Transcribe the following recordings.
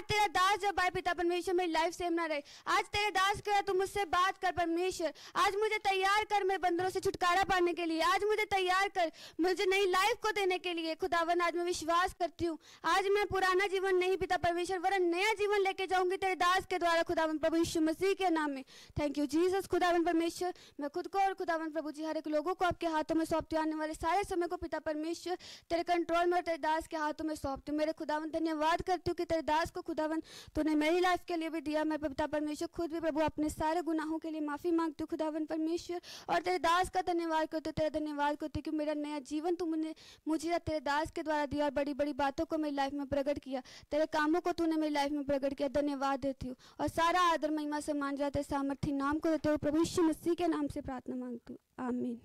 तेरा दास जब आए पिता परमेश्वर मेरी लाइफ सेम ना रहे। आज तेरे दास कह तू मुझसे बात कर परमेश्वर। आज मुझे तैयार कर मेरे बंदरों से छुटकारा पाने के लिए। आज मुझे तैयार कर मुझे नई लाइफ को देने के लिए। खुदावन आज मैं विश्वास करती हूँ, आज मैं पुराना जीवन नहीं पिता परमेश्वर वरन नया जीवन लेके जाऊंगी तेरे दास के द्वारा खुदावन प्रभु यीशु मसीह के नाम में। Thank you Jesus. खुदावन परमेश्वर मैं खुद को और खुदावन प्रभु जी हर एक लोगों को आपके हाथों में सौंपती हूँ। आने वाले सारे समय को पिता परमेश्वर तेरे कंट्रोल में और तेरे दास के हाथों में सौंपती हूँ। मेरे खुदावन धन्यवाद करती हूँ कि तेरे दास को खुदावन तूने मेरी लाइफ के लिए भी दिया। मैं पिता परमेश्वर खुद भी प्रभु अपने सारे गुनाहों के लिए माफी मांगती हूँ खुदावन परमेश्वर, और तेरे दास का धन्यवाद करती हूँ। तेरा धन्यवाद करती हूँ कि मेरा नया जीवन तूने मुझे तेरे दास के द्वारा दिया और बड़ी बड़ी बातों को मेरी लाइफ में प्रकट किया। तेरे कामों को तूने मेरी लाइफ में प्रकट किया। धन्यवाद देती हूँ और सारा आदर महिमा सम्मान जाते सामर्थ्य नाम को देते हुए प्रभु यीशु मसीह के नाम से प्रार्थना मांगती हूँ, आमीन।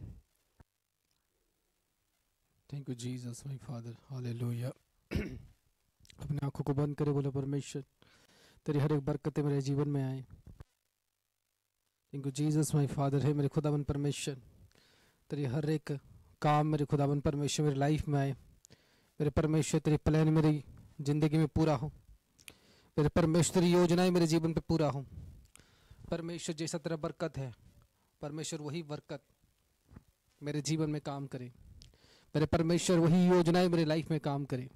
Thank you Jesus my father, hallelujah. अपनी आंखों को बंद करे, बोले परमेश्वर तेरी हर एक बरकतें मेरे जीवन में आए। Thank you Jesus my father. है मेरे खुदावन परमेश्वर तेरी हर एक काम मेरे खुदावन परमेश्वर मेरी लाइफ में आए। मेरे परमेश्वर तेरी प्लान मेरी ज़िंदगी में पूरा हो। मेरे परमेश्वर तेरी योजनाएं मेरे जीवन पे पूरा हो। परमेश्वर जैसा तेरा बरकत है परमेश्वर वही बरकत मेरे जीवन में काम करे। मेरे परमेश्वर वही योजनाएं मेरे लाइफ में काम करे।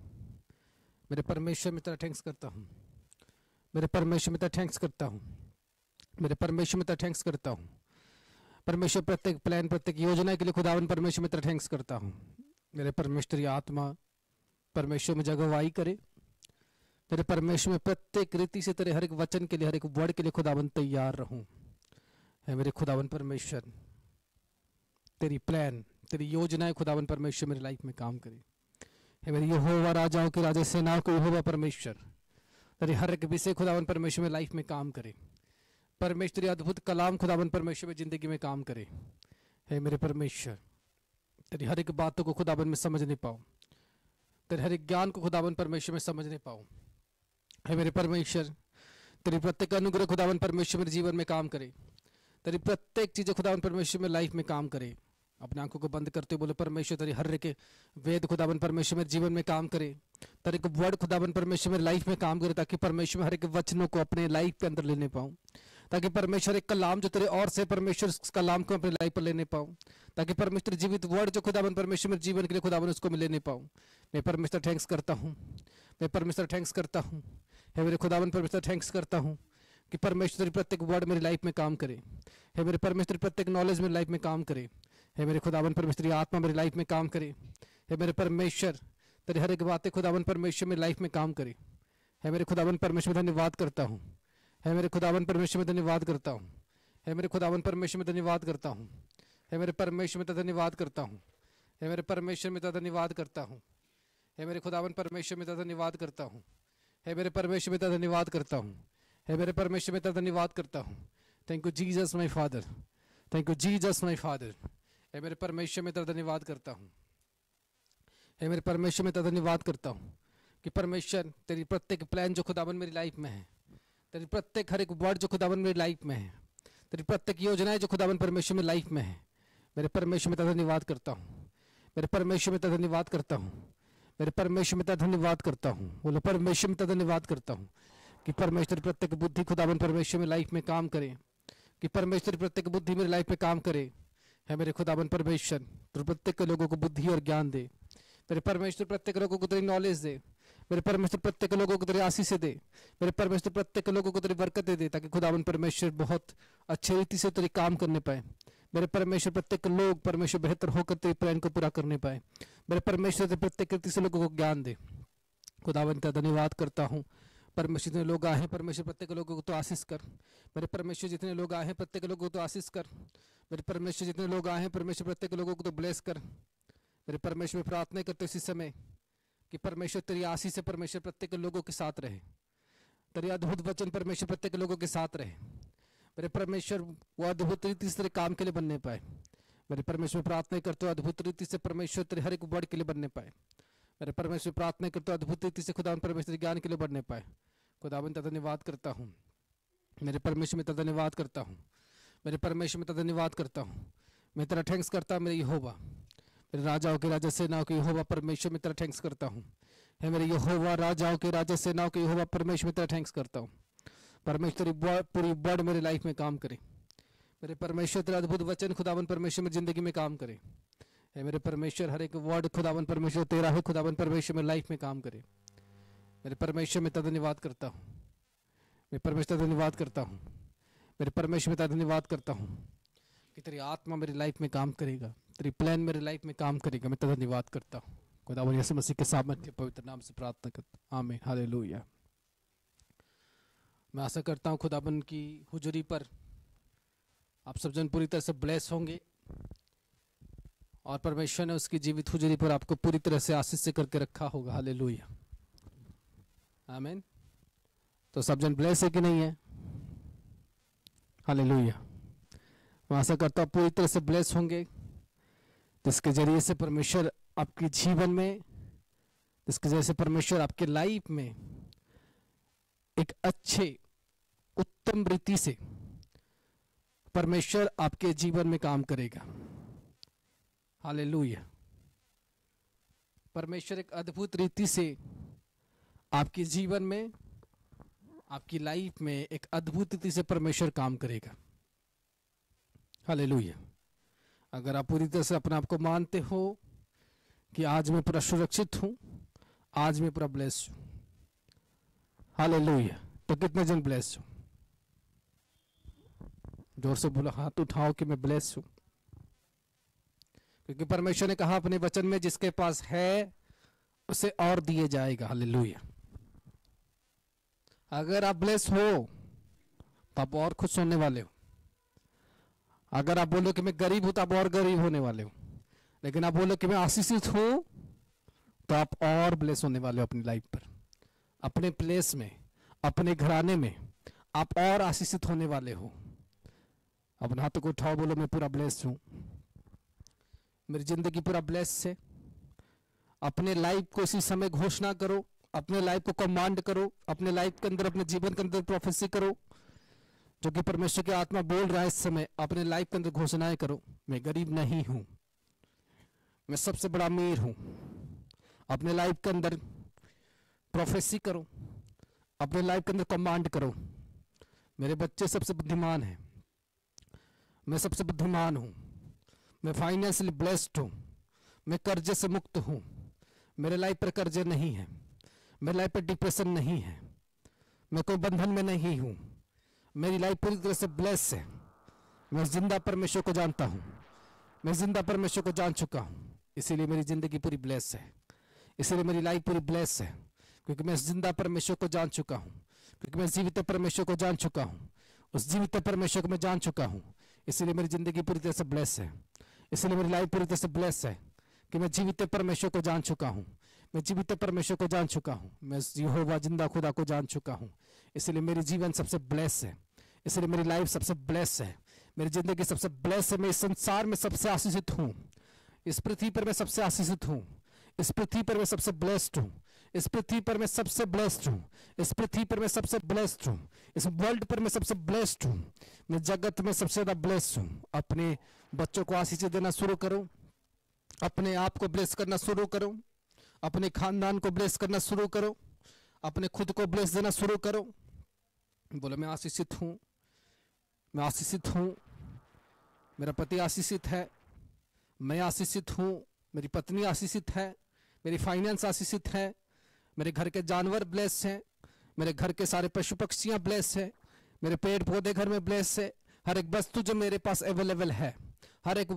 मेरे परमेश्वर मैं तेरा थैंक्स करता हूँ। मेरे परमेश्वर मैं तेरा थैंक्स करता हूँ। मेरे परमेश्वर मैं तेरा थैंक्स करता हूँ। परमेश्वर प्रत्येक प्लान प्रत्येक योजना के लिए खुदावन परमेश्वर मैं तेरा थैंक्स करता हूँ। मेरे परमेश्वर की आत्मा परमेश्वर में जगवाई करे। मेरे परमेश्वर में प्रत्येक रीति से तेरे हर एक वचन के लिए हर एक वर्ड के लिए खुदावन तैयार रहूं। है मेरे खुदावन परमेश्वर तेरी प्लान तेरी योजनाएं खुदावन परमेश्वर मेरी लाइफ में काम करे। है मेरी यहोवा राजाओं के राजा सेनाओं के यहोवा परमेश्वर तेरी हर एक विषय खुदावन परमेश्वर में लाइफ में काम करे। परमेश्वर तेरी अद्भुत कलाम खुदावन परमेश्वर में जिंदगी में काम करे। है मेरे परमेश्वर तेरी हर एक बातों को खुदावन में समझ नहीं पाऊँ। तेरे हर एक ज्ञान को खुदावन परमेश्वर में समझ नहीं पाऊँ। है मेरे परमेश्वर तेरी प्रत्येक अनुग्रह खुदावन परमेश्वर मेरे जीवन में काम करे। तेरी प्रत्येक चीज़ें खुदावन परमेश्वर में लाइफ में काम करे। अपने आंखों को बंद करते बोले परमेश्वर तेरी हर एक वेद खुदावन परमेश्वर मेरे जीवन में काम करे। तेरे एक वर्ड खुदावन परमेश्वर मेरे लाइफ में काम करे, ताकि परमेश्वर हर एक वचनों को अपने लाइफ के अंदर लेने पाऊँ। ताकि परमेश्वर एक कलाम जो तेरे और से परमेश्वर उस कलाम को अपने लाइफ पर लेने पाऊँ। ताकि परमेश्वर जीवित वर्ड जो खुदावन परमेश्वर मेरे जीवन के लिए खुदावन उसको मैं लेने पाऊँ। मैं परमेश्वर थैंक्स करता हूँ। मैं परमेश्वर थैंक्स करता हूँ। है मेरे खुदावन परमेश्वर थैंक्स करता हूँ कि परमेश्वर प्रत्येक वर्ड मेरी लाइफ में काम करे। है मेरे परमेश्वर प्रत्येक नॉलेज मेरी लाइफ में काम करे। है मेरे खुदावन परमेश्वर आत्मा मेरी लाइफ में काम करे। है मेरे परमेश्वर तेरी हर एक बातें खुदावन परमेश्वर मेरी लाइफ में काम करे। है मेरे खुदावन परमेश्वर धन्यवाद करता हूँ। है मेरे खुदावन परमेश्वर में धन्यवाद करता हूँ। है मेरे खुदावन परमेश्वर में धन्यवाद करता हूँ। है मेरे परमेश्वर में धन्यवाद करता हूँ। है मेरे परमेश्वर में धन्यवाद करता हूँ। है मेरे खुदावन परमेश्वर में धन्यवाद करता हूँ। है मेरे परमेश्वर में धन्यवाद करता हूँ। है मेरे परमेश्वर में धन्यवाद करता हूँ। Thank you Jesus my father. Thank you Jesus my father. है मेरे परमेश्वर में धन्यवाद करता हूँ। है मेरे परमेश्वर में धन्यवाद करता हूँ कि परमेश्वर तेरी प्रत्येक प्लान जो खुदावन मेरी लाइफ में है, तेरी प्रत्येक हर एक वर्ड जो खुदावन मेरी लाइफ में है, तेरी प्रत्येक योजनाएं जो खुदावन परमेश्वर मेरी लाइफ में है, मेरे परमेश्वर में धन्यवाद करता हूँ। मेरे परमेश्वर में धन्यवाद करता हूँ। मेरे परमेश्वर में धन्यवाद करता हूँ। बोलो परमेश्वर में धन्यवाद करता हूँ कि परमेश्वर प्रत्येक बुद्धि खुदावन परमेश्वर में लाइफ में काम करे। कि परमेश्वर प्रत्येक बुद्धि मेरी लाइफ में काम करे। है मेरे खुदावन परमेश्वर तो प्रत्येक लोगों को बुद्धि और ज्ञान दे। मेरे परमेश्वर प्रत्येक लोगों को तेरी नॉलेज दे। मेरे परमेश्वर प्रत्येक लोगों को तेरी आशीष दे। मेरे परमेश्वर प्रत्येक लोगों को तेरी बरकतें दे, ताकि खुदावन परमेश्वर बहुत अच्छे रीति से तेरी काम करने पाए। मेरे परमेश्वर प्रत्येक लोग परमेश्वर बेहतर होकर तेरे प्लान को पूरा करने पाए। मेरे परमेश्वर से प्रत्येक रीति से लोगों को ज्ञान दे। खुदावन का धन्यवाद करता हूँ। परमेश्वर जितने लोग आए हैं परमेश्वर प्रत्येक लोगों को तो आशीष कर। मेरे परमेश्वर जितने लोग आए हैं प्रत्येक लोगों को तो आशीष कर। मेरे परमेश्वर जितने लोग आए हैं परमेश्वर प्रत्येक लोगों को तो ब्लेस कर। मेरे परमेश्वर में प्रार्थना करते इसी समय कि परमेश्वर तेरी आशीष से परमेश्वर प्रत्येक लोगों के साथ रहे। तेरी अद्भुत वचन परमेश्वर प्रत्येक लोगों के साथ रहे। मेरे परमेश्वर वो अद्भुत रीति से तेरे काम के लिए बनने पाए। मेरे परमेश्वर प्रार्थना करते हो अद्भुत रीति से परमेश्वर तेरे हर एक वर्ड के लिए बनने पाए। मेरे परमेश्वर प्रार्थना करते हो अद्भुत रीति से खुदावन परमेश्वर ज्ञान के लिए बढ़ने पाए। खुदावन का धन्यवाद करता हूँ। मेरे परमेश्वर में धन्यवाद करता हूँ। मेरे परमेश्वर में धन्यवाद करता हूँ। मैं तेरा थैंक्स करता हूँ मेरे यहोवा, मेरे राजाओं के राजा सेनाओं के यहोवा परमेश्वर में तेरा थैंक्स करता हूँ हे मेरे यहोवा, राजाओं के राजा, सेनाओं के यहोवा परमेश्वर, तेरा थैंक्स करता हूँ। परमेश्वर तेरी पूरी वर्ड मेरे लाइफ में काम करे। मेरे परमेश्वर तेरा अद्भुत वचन खुदावन परमेश्वर मेरी जिंदगी में काम करे। हे मेरे परमेश्वर हर एक वर्ड खुदावन परमेश्वर तेरा है, खुदावन परमेश्वर मेरी लाइफ में काम करे। मेरे परमेश्वर में तेरा धन्यवाद करता हूँ। मैं परमेश्वर तेरा धन्यवाद करता हूँ। मेरे परमेश्वर में तेरा धन्यवाद करता हूँ कि तेरी आत्मा मेरी लाइफ में काम करेगा, तेरी प्लान मेरी लाइफ में काम करेगा। मैं तेरा धन्यवाद करता हूँ। खुदावन यीशु मसीह के सामर्थ्य पवित्र नाम से प्रार्थना करता हूँ, आमीन, हालेलुया। मैं आशा करता हूँ खुदावन की हुजूरी पर आप सब जन पूरी तरह से ब्लेस होंगे और परमेश्वर ने उसकी जीवित हुजूरी पर आपको पूरी तरह से आशीष से करके रखा होगा, हालेलुया, आमीन। तो सब जन ब्लेस है कि नहीं है? हालेलुया। मैं आशा करता हूँ पूरी तरह से ब्लेस होंगे, जिसके जरिए से परमेश्वर आपके जीवन में, जिसके जरिए से परमेश्वर आपके लाइफ में एक अच्छे उत्तम रीति से परमेश्वर आपके जीवन में काम करेगा, हालेलुया। परमेश्वर एक अद्भुत रीति से आपके जीवन में, आपकी लाइफ में एक अद्भुत रीति से परमेश्वर काम करेगा, हालेलुया। अगर आप पूरी तरह से अपने आप को मानते हो कि आज मैं पूरा सुरक्षित हूं, आज मैं पूरा ब्लेस हूं, हालेलुया, तो कितने जन ब्लेस हो? जोर से बोलो, हाथ उठाओ कि मैं ब्लेस हूं। क्योंकि परमेश्वर ने कहा अपने वचन में, जिसके पास है उसे और दिए जाएगा, हालेलुया। अगर आप ब्लेस हो तो आप और खुश होने वाले हो। अगर आप बोलो कि मैं गरीब हूं तो आप और गरीब होने वाले हो। लेकिन आप बोलो कि मैं आशीषित हूं तो आप और ब्लेस होने वाले हो अपनी लाइफ पर, अपने प्लेस में, अपने घराने में आप और आशीषित होने वाले हो। अपने हाथों को उठाओ, बोलो मैं पूरा ब्लेस हूं, मेरी जिंदगी पूरा ब्लेस है। अपने लाइफ को इसी समय घोषणा करो, अपने लाइफ को कमांड करो, अपने लाइफ के अंदर, अपने जीवन के अंदर प्रोफेसी करो, जो कि परमेश्वर की आत्मा बोल रहा है इस समय। अपने लाइफ के अंदर घोषणाएं करो, मैं गरीब नहीं हूं, मैं सबसे बड़ा अमीर हूं। अपने लाइफ के अंदर प्रोफेसी करो, अपने लाइफ के अंदर कमांड करो, मेरे बच्चे सबसे बुद्धिमान हैं, मैं सबसे बुद्धिमान हूं, मैं फाइनेंशियली ब्लेस्ड हूं, मैं कर्जे से मुक्त हूं, मेरे लाइफ पर कर्जे नहीं है, मेरे लाइफ पर डिप्रेशन नहीं है, मैं कोई बंधन में नहीं हूं, मेरी लाइफ पूरी तरह से ब्लेस है। मैं जिंदा परमेश्वर को जानता हूं, मैं जिंदा परमेश्वर को जान चुका हूं, इसीलिए मेरी जिंदगी पूरी ब्लेस है, इसीलिए मेरी लाइफ पूरी ब्लेस है। क्योंकि मैं जिंदा परमेश्वर को जान चुका हूं, क्योंकि मैं जीवित परमेश्वर को जान चुका हूं, उस जीवित परमेश्वर को मैं जान चुका हूं, इसीलिए मेरी जिंदगी पूरी तरह से ब्लेस है, इसलिए मेरी लाइफ पूरी तरह से ब्लेस है कि मैं जीवित परमेश्वर को जान चुका हूं, मैं जीवित परमेश्वर को जान चुका हूं, मैं यहोवा जिंदा खुदा को जान चुका हूं, इसलिए मेरी जीवन सबसे ब्लेस है, इसलिए मेरी लाइफ सबसे ब्लेस है, मेरी जिंदगी सबसे ब्लेस है। मैं इस संसार में सबसे आशीषित हूं, इस पृथ्वी पर मैं सबसे आशीषित हूं, इस पृथ्वी पर मैं सबसे ब्लेस्ड हूं, इस पृथ्वी पर मैं सबसे ब्लेस्ड हूं, इस पृथ्वी पर मैं सबसे ब्लेस्ड हूं, इस वर्ल्ड पर मैं सबसे ब्लेस्ड हूं, मैं जगत में सबसे ज्यादा ब्लेस्ड हूं। अपने बच्चों को आशीष देना शुरू करो, अपने आप को ब्लेस करना शुरू करो, अपने खानदान को ब्लेस करना शुरू करो, अपने खुद को ब्लेस देना शुरू करो। बोलो मैं आशीषित हूं, मैं आशीषित हूं, मेरा पति आशीषित है, मैं आशीषित हूं, मेरी पत्नी आशीषित है, मेरी फाइनेंस आशीषित है, मेरे घर के जानवर ब्लेस हैं, मेरे घर के सारे पशु पक्षियां ब्लेस है, मेरे पेड़ पौधे घर में ब्लेस है, हर एक वस्तु जो मेरे पास अवेलेबल है, हर एक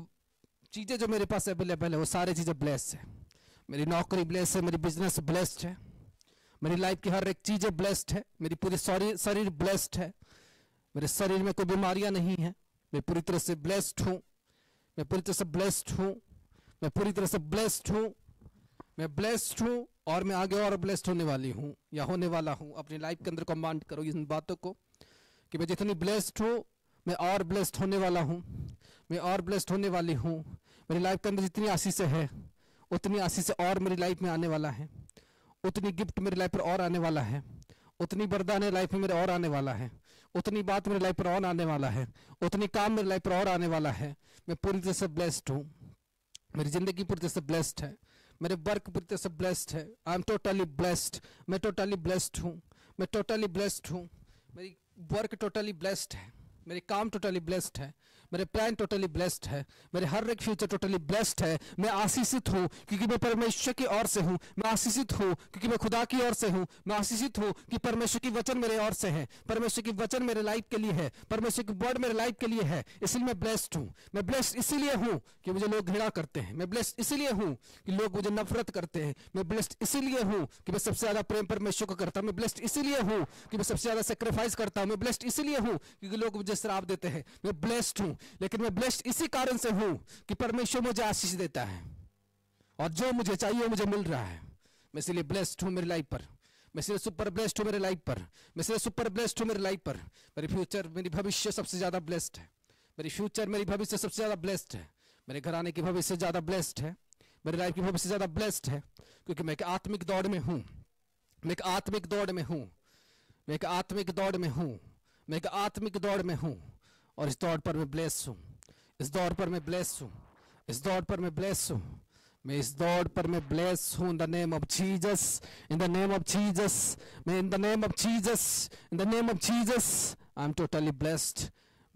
चीजें जो मेरे पास अवेलेबल है वो सारी चीजें ब्लेस है। मेरी नौकरी ब्लेस है, मेरी बिजनेस ब्लेस्ड है, मेरी लाइफ की हर एक चीजें ब्लेस्ड है, मेरी पूरी शरीर ब्लेस्ड है, मेरे शरीर में कोई बीमारियां नहीं है, मैं पूरी तरह से ब्लेस्ड हूँ, मैं पूरी तरह से ब्लेस्ड हूँ, मैं पूरी तरह से ब्लेस्ड हूँ, मैं ब्लेस्ड हूँ और मैं आगे और ब्लेस्ड होने वाली हूँ या होने वाला हूँ। अपनी लाइफ के अंदर कमांड करो इन बातों को कि मैं जितनी ब्लेस्ड हूँ मैं और ब्लेस्ड होने वाला हूँ, मैं और ब्लेस्ड होने वाली हूँ। मेरी लाइफ के अंदर जितनी आशीष है उतनी आशीष और मेरी लाइफ में आने वाला है, उतनी गिफ्ट मेरी लाइफ पर और आने वाला है, उतनी वरदान लाइफ में मेरे और आने वाला है, उतनी बात मेरी लाइफ पर और आने वाला है, उतनी काम मेरी लाइफ पर और आने वाला है। मैं पूरी तरह से ब्लेस्ड हूँ, मेरी जिंदगी पूरी तरह से ब्लेस्ड है, मेरे वर्क पूरी तरह से ब्लेस्ड है। आई एम टोटली ब्लेस्ड, मैं टोटली ब्लेस्ड हूँ, मैं टोटली ब्लेस्ड हूँ। मेरी वर्क टोटली ब्लेस्ड है, मेरे काम टोटली ब्लेस्ड है, मेरे प्लान टोटली ब्लेस्ड है, मेरे हर एक फ्यूचर टोटली ब्लेस्ड है। मैं आशीषित हूँ क्योंकि मैं परमेश्वर की ओर से हूँ, मैं आशीषित हूँ क्योंकि मैं खुदा की ओर से हूँ, मैं आशीषित हूँ कि परमेश्वर की वचन मेरे ओर से है, परमेश्वर की वचन मेरे लाइफ के लिए है, परमेश्वर की वर्ड मेरे लाइफ के लिए है। इसलिए मैं ब्लेस्ड हूँ। मैं ब्लेस्ड इसीलिए हूँ कि मुझे लोग घृणा करते हैं, मैं ब्लेस्ड इसीलिए हूँ कि लोग मुझे नफरत करते हैं, मैं ब्लेस्ड इसीलिए हूँ कि मैं सबसे ज्यादा प्रेम परमेश्वर को करता हूँ, मैं ब्लेस्ड इसीलिए हूँ कि मैं सबसे ज्यादा सेक्रीफाइस करता हूँ, मैं ब्लेस्ड इसीलिए हूँ क्योंकि लोग मुझे श्राप देते हैं। मैं ब्लेस्ड हूँ, लेकिन मैं ब्लेस्ड इसी कारण से हूँ कि परमेश्वर मुझे आशीष देता है और जो मुझे चाहिए वो मुझे मिल रहा है। मैं इसलिए ब्लेस्ड हूँ मेरी लाइफ पर, मैं इसलिए सुपर ब्लेस्ड हूँ मेरे लाइफ पर, मैं इसलिए सुपर ब्लेस्ड हूँ मेरे लाइफ पर। मेरी फ्यूचर, मेरी भविष्य सबसे ज्यादा ब्लेस्ड है, मेरी फ्यूचर, मेरी भविष्य सबसे ज्यादा ब्लेस्ड है, मेरे घराने की भविष्य ज्यादा ब्लेस्ड है, मेरी लाइफ की भविष्य ज्यादा ब्लेस्ड है क्योंकि मैं एक आत्मिक दौड़ में हूँ, मैं एक आत्मिक दौड़ में हूँ, मैं एक आत्मिक दौड़ में हूँ, मैं एक आत्मिक दौड़ में हूँ और इस दौड़ पर मैं ब्लेस हूँ, इस दौड़ पर मैं ब्लेस हूँ, इस दौड़ पर मैं ब्लेस हूँ, मैं इस दौड़ पर मैं ब्लेस हूँ। In the name of Jesus, in the name of Jesus, मैं in the name of Jesus, in the name of Jesus I am totally blessed,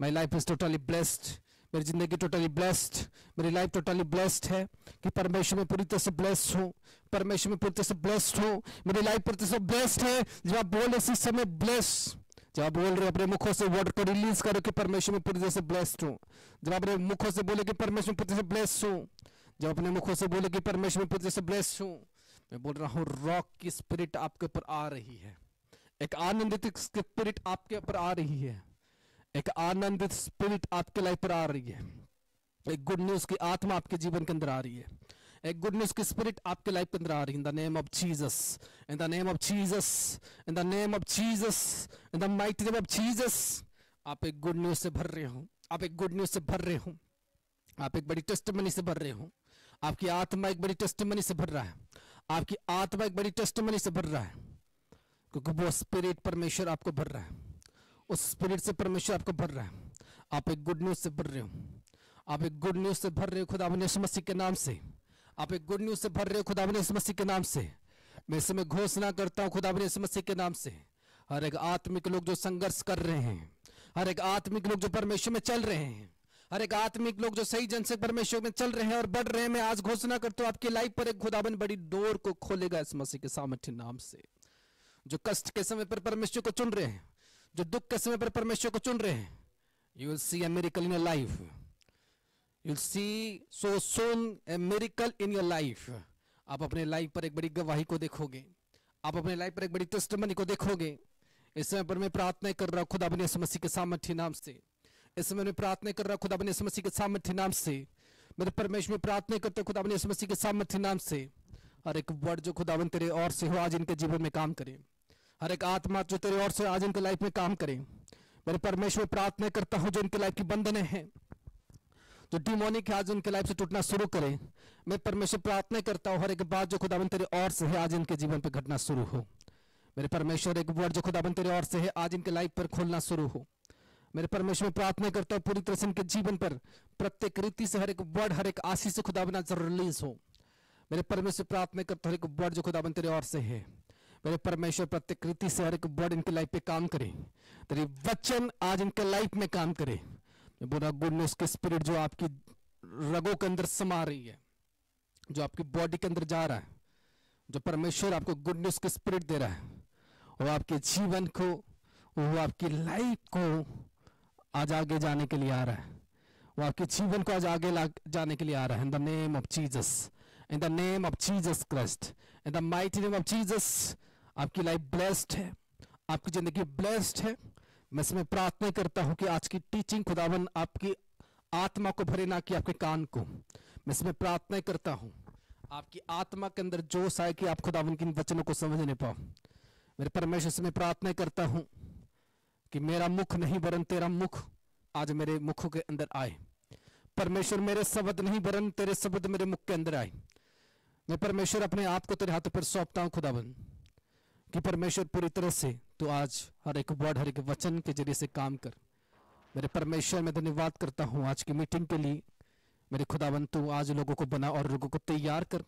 my life is totally blessed, मेरी जिंदगी टोटली ब्लेस्ड, मेरी life totally blessed है कि परमेश्वर में पूरी तरह से ब्लेस्ड हूँ, परमेश्वर में पूरी तरह से ब्लेस्ड हूँ, मेरी लाइफ पूरी तरह से ब्लेस्ड है। जब आप बोल रहे इस समय ब्लेस, जब आप बोल रहे अपने मुखों से वर्ड को रिलीज करो कि परमेश्वर में पूरी तरह से ब्लेस्ड हूँ, जब अपने मुखों से बोले कि परमेश्वर में पूरी तरह से ब्लेस्ड हूँ, जब अपने मुखों से बोले कि परमेश्वर में पूरी तरह से ब्लेस्ड हूँ, मैं बोल रहा हूँ रॉक की स्पिरिट आपके ऊपर आ रही है, एक आनंदित स्पिरिट आपके ऊपर आ रही है, एक आनंदित स्पिरिट आपके लाइफ पर आ रही है, एक गुड न्यूज की आत्मा आपके जीवन के अंदर आ रही है, एक गुड न्यूज की स्पिरिट आपके लाइफ के अंदर आ रही है। इन the name of Jesus, in the name of Jesus, in the name of Jesus, in the mighty name of Jesus. आप एक गुड न्यूज से भर रहे हो, आप एक गुड न्यूज से भर रहे हो, आप एक बड़ी टेस्टिमनी से भर रहे हो, आपकी आत्मा एक बड़ी टेस्टिमनी से भर रहा है, आपकी आत्मा एक बड़ी टेस्टिमनी से भर रहा है क्योंकि वो स्पिरिट परमेश्वर आपको भर रहा है, उस स्पिरिट से परमेश्वर आपको भर रहा है। आप एक गुड न्यूज से भर रहे हो, आप एक गुड न्यूज से भर रहे हो खुदावंद यीशु मसीह के नाम से, आप एक गुड न्यूज से भर रहे हो खुदावंद यीशु मसीह के नाम से। मैं इस समय घोषणा करता हूँ खुदावंद यीशु मसीह के नाम से, हर एक आत्मिक लोग जो संघर्ष कर रहे हैं, हर एक आत्मिक लोग जो परमेश्वर में चल रहे हैं, हर एक आत्मिक लोग जो सही जन से परमेश्वर में चल रहे हैं और बढ़ रहे हैं, मैं आज घोषणा करता हूँ आपकी लाइफ पर एक खुदावंद बड़ी डोर को खोलेगा इस मसीह के सामर्थ्य नाम से। जो कष्ट के समय पर परमेश्वर को चुन रहे हैं, जो दुख के समय पर परमेश्वर को चुन रहे हैं, you will see a miracle in your life, you'll see so soon a miracle in your life। आप अपने लाइफ पर एक बड़ी गवाही को देखोगे, आप अपने लाइफ पर एक बड़ी टेस्टिमनी को देखोगे। इस समय पर मैं प्रार्थना कर रहा हूँ खुदावंद यीशु मसीह के सामर्थ्य नाम से, इस समय मैं प्रार्थना कर रहा हूँ खुदावंद यीशु मसीह के सामर्थ्य नाम से, मेरे परमेश्वर में प्रार्थना करते हैं खुदावंद यीशु मसीह के सामर्थ्य नाम से। हर एक वर्ड जो खुदावंद तेरे और से हो आज इनके जीवन में काम करे, हर एक आत्मा जो तेरे और से आज इनके लाइफ में काम करे। मेरे परमेश्वर प्रार्थना करता हूँ जो इनके लाइफ की बंधने हैं, जो डिमोनिक है आज उनके लाइफ से टूटना शुरू करे। मैं परमेश्वर प्रार्थना करता हूँ हर एक बात जो खुदावंद तेरे और से है आज इनके जीवन पर घटना शुरू हो। मेरे परमेश्वर एक वर्ड जो खुदावंद तेरे और से है आज इनके लाइफ पर खोलना शुरू हो। मेरे परमेश्वर में प्रार्थना करता हूँ पूरी तरह से इनके जीवन पर प्रत्येक रीति से हर एक वर्ड, हर एक आशीष से खुदावंद आज रिलीज हो। मेरे परमेश्वर प्रार्थना करता हूँ हर एक वर्ड जो खुदावंद तेरे और से है, मेरे परमेश्वर प्रत्येक रीति से हर एक वर्ड इनके लाइफ पे काम करे, तेरे वचन आज इनके लाइफ में काम करे। मैं बोल रहा गुड न्यूज के स्पिरिट जो आपकी रगों के अंदर समा रही है, जो आपकी बॉडी के अंदर जा रहा है, जो परमेश्वर आपको गुड न्यूज के स्पिरिट दे रहा है, वो आपके जीवन को, वो आपकी लाइफ को आज आगे जाने के लिए आ रहा है, वो आपके जीवन को आज आगे जाने के लिए आ रहा है। इन the name of Jesus, in the name of Jesus Christ, in the mighty name of Jesus. आपकी लाइफ ब्लेस्ड है, आपकी जिंदगी ब्लेस्ड है। मैं इसमें प्रार्थना करता हूं कि आज की टीचिंग खुदावन आपकी आत्मा को भरे, ना कि आपके कान को। मैं इसमें प्रार्थना करता हूं आपकी आत्मा के अंदर जोश आए कि आप खुदावन के इन वचनों को समझ नहीं पाओ। मेरे परमेश्वर से मैं प्रार्थना करता हूं कि मेरा मुख नहीं वरन तेरा मुख आज मेरे मुख के अंदर आए। परमेश्वर मेरे शब्द नहीं वरन तेरे शब्द मेरे मुख के अंदर आए। मैं परमेश्वर अपने आप को तेरे हाथों पर सौंपता हूं खुदावन, कि परमेश्वर पूरी तरह से तो आज हर एक वर्ड, हर एक वचन के जरिए से काम कर। मेरे परमेश्वर मैं धन्यवाद करता हूं आज की मीटिंग के लिए। मेरे खुदावन तू आज लोगों को बना और लोगों को तैयार कर।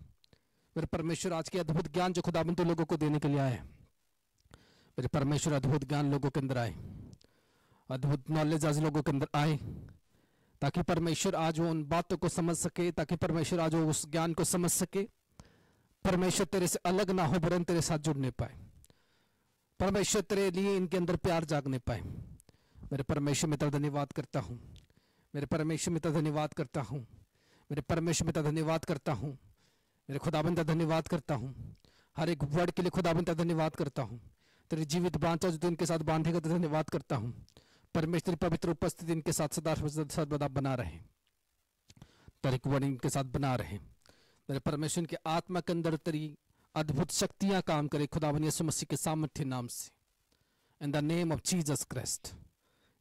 मेरे परमेश्वर आज के अद्भुत ज्ञान जो खुदाबंद तो लोगों को देने के लिए आए, मेरे परमेश्वर अद्भुत ज्ञान लोगों के अंदर आए, अद्भुत नॉलेज आज लोगों के अंदर आए, ताकि परमेश्वर आज वो उन बातों को समझ सके, ताकि परमेश्वर आज वो उस ज्ञान को समझ सके। परमेश्वर तेरे से अलग ना हो वरन तेरे साथ जुड़ने पाए। परमेश्वर तेरे लिए इनके अंदर प्यार जागने पाए। मेरे परमेश्वर में तेरा धन्यवाद करता हूँ, मेरे परमेश्वर में तेरा धन्यवाद करता हूँ, मेरे परमेश्वर में तेरा धन्यवाद करता हूँ, मेरे खुदाबंद तेरा धन्यवाद करता हूँ। हर एक वर्ड के लिए खुदाबंद तेरा धन्यवाद करता हूँ। तेरी जीवित बांचा जो तू इनके साथ बांधेगा तेरा धन्यवाद करता हूँ। परमेश्वर तेरी पवित्र उपस्थिति इनके साथ सदा सर्वदा बना रहे, तेरे वर्ड इनके साथ बना रहे। मेरे परमेश्वर के आत्मा के अंदर तेरी अद्भुत शक्तियां काम करे खुदावन यीशु मसीह के सामर्थ्य नाम से, in the name of Jesus Christ.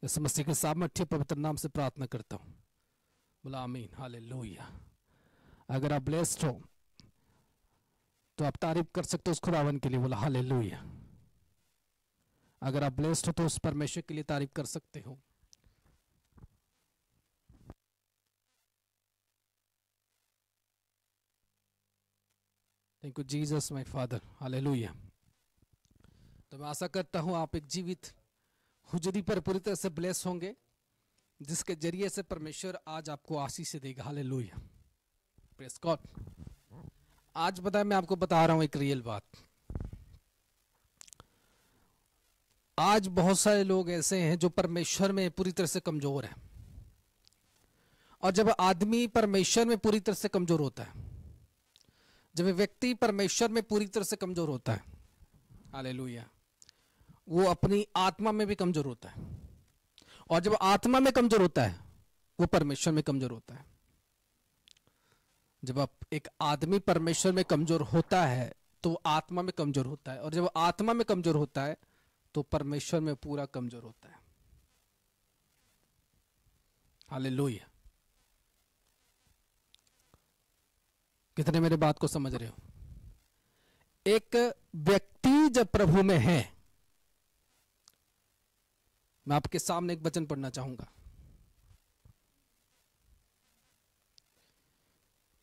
यीशु मसीह के सामर्थ्य पवित्र नाम से प्रार्थना करता हूँ, बोला आमीन, हालेलुया। अगर आप ब्लेस्ड हो तो आप तारीफ कर सकते हो उस खुदावन के लिए, बोला हालेलुया। अगर आप ब्लेस्ड हो तो उस परमेश्वर के लिए तारीफ कर सकते हो। Thank you Jesus my father, hallelujah. तो मैं आशा करता हूं आप एक जीवित हुजरी पर पूरी तरह से ब्लेस होंगे, जिसके जरिए से परमेश्वर आज आपको आशीष देगा, हालेलुया, प्रेज गॉड। आज बताया मैं आपको बता रहा हूं एक रियल बात। आज बहुत सारे लोग ऐसे हैं जो परमेश्वर में पूरी तरह से कमजोर हैं, और जब आदमी परमेश्वर में पूरी तरह से कमजोर होता है, जब व्यक्ति परमेश्वर में पूरी तरह से कमजोर होता है, हालेलुया, वो अपनी आत्मा में भी कमजोर होता है, और जब आत्मा में कमजोर होता है वो परमेश्वर में कमजोर होता है। जब आप एक आदमी परमेश्वर में कमजोर होता है तो आत्मा में कमजोर होता है, और जब आत्मा में कमजोर होता है तो परमेश्वर में पूरा कमजोर होता है, हालेलुया। कितने मेरे बात को समझ रहे हो? एक व्यक्ति जब प्रभु में है, मैं आपके सामने एक वचन पढ़ना चाहूंगा,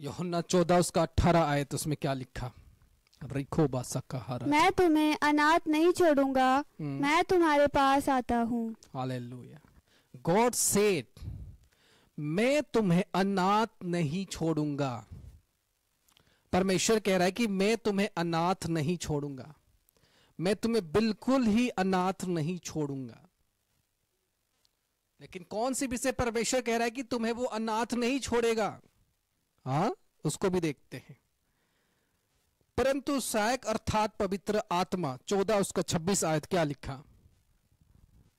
यूहन्ना 14 उसका 18 आयत, उसमें क्या लिखा? मैं तुम्हें अनाथ नहीं छोड़ूंगा, मैं तुम्हारे पास आता हूँ। हालेलुया। गॉड सेड, मैं तुम्हें अनाथ नहीं छोड़ूंगा। परमेश्वर कह रहा है कि मैं तुम्हें अनाथ नहीं छोड़ूंगा, मैं तुम्हें बिल्कुल ही अनाथ नहीं छोड़ूंगा। लेकिन कौन सी विषय परमेश्वर कह रहा है कि तुम्हें वो अनाथ नहीं छोड़ेगा? हाँ, उसको भी देखते हैं। परंतु सहायक अर्थात पवित्र आत्मा, 14 उसका 26 आयत, क्या लिखा?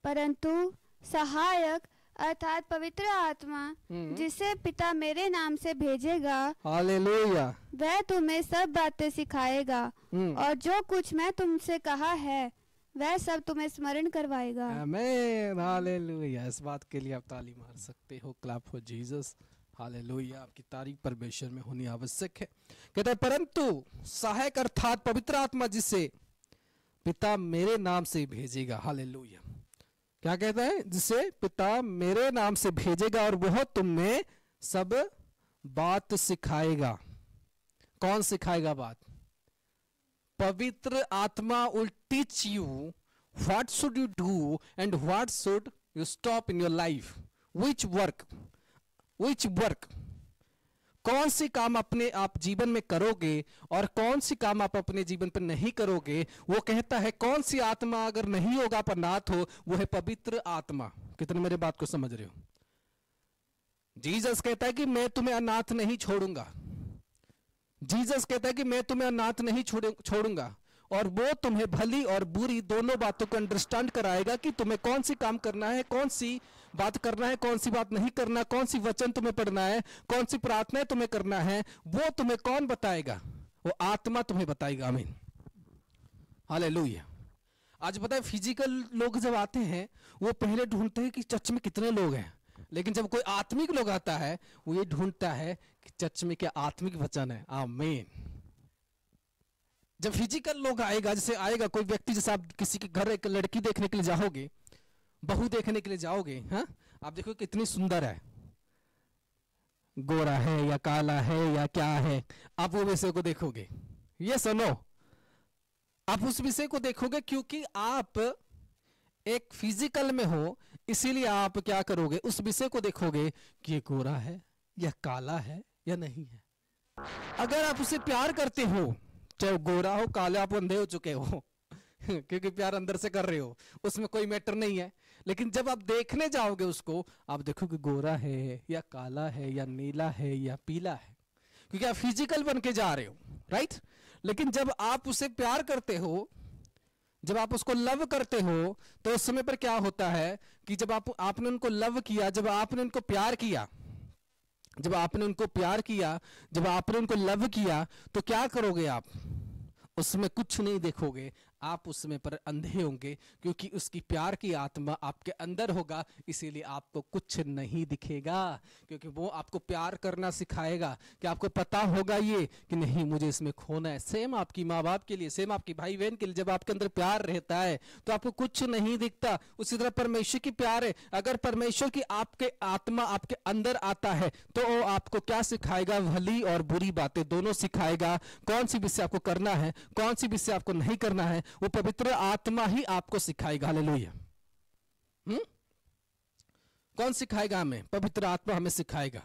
परंतु सहायक अर्थात पवित्र आत्मा जिसे पिता मेरे नाम से भेजेगा, हालेलुया, वह तुम्हें सब बातें सिखाएगा, और जो कुछ मैं तुमसे कहा है वह सब तुम्हें स्मरण करवाएगा। आमीन, हालेलुया। इस बात के लिए आप ताली मार सकते हो, क्लैप फॉर जीसस, हालेलुया। आपकी तारीफ परमेश्वर में होनी आवश्यक है। कहता है परंतु सहायक अर्थात पवित्र आत्मा जिसे पिता मेरे नाम से भेजेगा, हालेलुया। क्या कहता है? जिसे पिता मेरे नाम से भेजेगा और वह तुम्हें सब बात सिखाएगा। कौन सिखाएगा बात? पवित्र आत्मा will teach you what should you do and what should you stop in your life, which work, कौन सी काम अपने आप जीवन में करोगे और कौन सी काम आप अपने जीवन पर नहीं करोगे। वो कहता है कौन सी आत्मा अगर नहीं होगा, पर अनाथ हो, वो है पवित्र आत्मा। कितने मेरे बात को समझ रहे हो? जीसस कहता है कि मैं तुम्हें अनाथ नहीं छोड़ूंगा। जीसस कहता है कि मैं तुम्हें अनाथ नहीं छोड़ूंगा, और वो तुम्हें भली और बुरी दोनों बातों को अंडरस्टैंड कराएगा कि तुम्हें कौन सी काम करना है, कौन सी बात करना है, कौन सी बात नहीं करना, कौन सी वचन तुम्हें पढ़ना है, कौन सी प्रार्थना तुम्हें करना है। वो तुम्हें कौन बताएगा? वो आत्मा तुम्हें बताएगा। आमीन, हालेलुया। आज पता है फिजिकल लोग जब आते हैं वो पहले ढूंढते हैं कि चर्च में कितने लोग हैं, लेकिन जब कोई आत्मिक लोग आता है वो ये ढूंढता है कि चर्च में क्या आत्मिक वचन है। आमीन। जब फिजिकल लोग आएगा, जैसे आएगा कोई व्यक्ति, जैसे आप किसी के घर एक लड़की देखने के लिए जाओगे, बहू देखने के लिए जाओगे, हाँ, आप देखो कितनी सुंदर है, गोरा है या काला है या क्या है, आप वो विषय को देखोगे। ये सुनो, आप उस विषय को देखोगे क्योंकि आप एक फिजिकल में हो, इसीलिए आप क्या करोगे, उस विषय को देखोगे कि ये गोरा है या काला है या नहीं है। अगर आप उसे प्यार करते हो, चाहे गोरा हो काला, आप अंधे हो चुके हो क्योंकि प्यार अंदर से कर रहे हो, उसमें कोई मैटर नहीं है। लेकिन जब आप देखने जाओगे उसको, आप देखोगे गोरा है या काला है या नीला है या पीला है, क्योंकि आप फिजिकल बन के जा रहे हो, राइट। लेकिन जब आप उसे प्यार करते हो, जब आप उसको लव करते हो, तो उस समय पर क्या होता है कि जब आपने उनको लव किया, जब आपने उनको प्यार किया, जब आपने उनको प्यार किया, जब आपने उनको लव किया, तो क्या करोगे आप, उसमें कुछ नहीं देखोगे, आप उसमें पर अंधे होंगे, क्योंकि उसकी प्यार की आत्मा आपके अंदर होगा, इसीलिए आपको कुछ नहीं दिखेगा, क्योंकि वो आपको प्यार करना सिखाएगा कि आपको पता होगा ये कि नहीं मुझे इसमें खोना है। सेम आपकी माँ बाप के लिए, सेम आपकी भाई बहन के लिए, जब आपके अंदर प्यार रहता है तो आपको कुछ नहीं दिखता। उसी तरह परमेश्वर की प्यार है, अगर परमेश्वर की आपके आत्मा आपके अंदर आता है तो वो आपको क्या सिखाएगा, भली और बुरी बातें दोनों सिखाएगा। कौन सी विषय आपको करना है, कौन सी विषय आपको नहीं करना है, वो पवित्र आत्मा ही आपको सिखाएगा। हालेलुया। कौन सिखाएगा हमें? पवित्र आत्मा हमें सिखाएगा।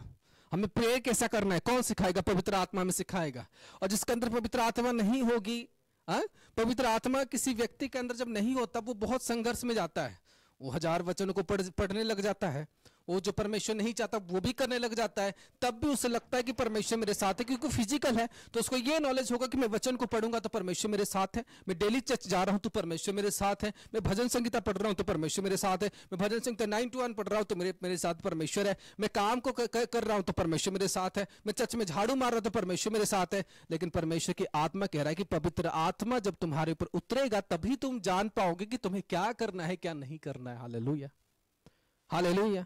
हमें प्रेयर कैसा करना है, कौन सिखाएगा? पवित्र आत्मा हमें सिखाएगा। और जिसके अंदर पवित्र आत्मा नहीं होगी, पवित्र आत्मा किसी व्यक्ति के अंदर जब नहीं होता, वो बहुत संघर्ष में जाता है। वो 1000 वचनों को पढ़ने लग जाता है, वो जो परमेश्वर नहीं चाहता वो भी करने लग जाता है, तब भी उसे लगता है कि परमेश्वर मेरे साथ है, क्योंकि फिजिकल है। तो उसको ये नॉलेज होगा कि मैं वचन को पढ़ूंगा तो परमेश्वर मेरे साथ है, मैं डेली चर्च जा रहा हूं तो परमेश्वर मेरे साथ है, मैं भजन संगीता पढ़ रहा हूं तो परमेश्वर मेरे साथ है, मैं भजन संगीता 9 to 1 पढ़ रहा हूं तो मेरे साथ परमेश्वर है, मैं काम को कर रहा हूं तो परमेश्वर मेरे साथ है, मैं चर्च में झाड़ू मार रहा हूं तो परमेश्वर मेरे साथ है। लेकिन परमेश्वर की आत्मा कह रहा है कि पवित्र आत्मा जब तुम्हारे ऊपर उतरेगा तभी तुम जान पाओगे कि तुम्हें क्या करना है, क्या नहीं करना है। Hallelujah, hallelujah.